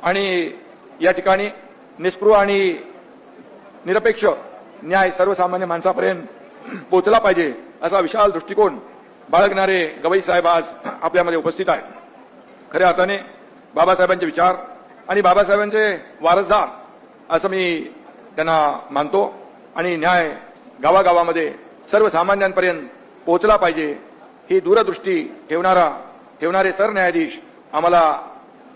आणि या ठिकाणी निष्पृह आणि निरपेक्ष न्याय सर्वसामान्य माणसापर्यंत पोहोचला पाहिजे असा विशाल दृष्टिकोन बाळगणारे गवई साहेब आज आपल्यामध्ये उपस्थित आहेत. खऱ्या अर्थाने बाबासाहेबांचे विचार आणि बाबासाहेबांचे वारसदार असं मी त्यांना मानतो आणि न्याय गावागावामध्ये सर्वसामान्यांपर्यंत पोहोचला पाहिजे ही दूरदृष्टी ठेवणारे सरन्यायाधीश आम्हाला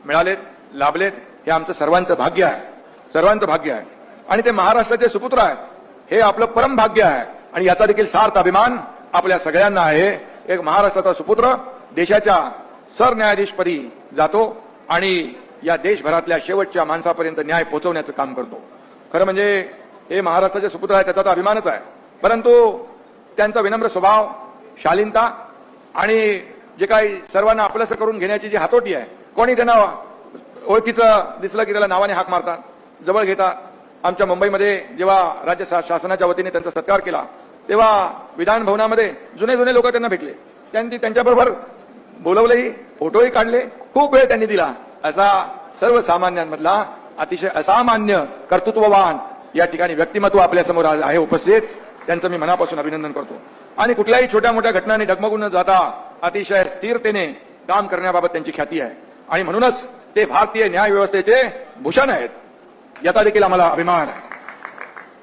मिळालेत, लाभलेत. हे आमचं सर्वांचं भाग्य आहे आणि ते महाराष्ट्राचे सुपुत्र आहेत. हे आपलं परम भाग्य आहे आणि याचा देखील सार्थ अभिमान आपल्या सगळ्यांना आहे. एक महाराष्ट्राचा सुपुत्र देशाच्या सरन्यायाधीशपदी जातो आणि या देशभरातल्या शेवटच्या माणसापर्यंत न्याय पोहोचवण्याचं काम करतो. खरं म्हणजे हे महाराष्ट्राचे सुपुत्र आहे त्याचा तर अभिमानच आहे, परंतु त्यांचा विनम्र स्वभाव, शालीनता आणि जे काही सर्वांना आपलंसं करून घेण्याची जी हातोटी आहे, कोणी त्यांना ओळखीचं दिसलं की त्याला नावाने हाक मारतात, जवळ घेतात. आमच्या मुंबईमध्ये जेव्हा राज्य शासनाच्या वतीने त्यांचा सत्कार केला तेव्हा विधान भवनामध्ये जुने लोक त्यांना भेटले, त्यांनी त्यांच्याबरोबर बोलवलंही, फोटोही काढले, खूप वेळ त्यांनी दिला. असा सर्वसामान्यांमधला अतिशय असामान्य कर्तृत्ववान या ठिकाणी व्यक्तिमत्व आपल्यासमोर आहे उपस्थित. त्यांचं मी मनापासून अभिनंदन करतो आणि कुठल्याही छोट्या मोठ्या घटनांनी डगमगून न जाता अतिशय स्थिरतेने काम करण्याबाबत त्यांची ख्याती आहे आणि म्हणूनच ते भारतीय न्याय व्यवस्थेचे भूषण आहेत. याचा देखील आम्हाला अभिमान आहे.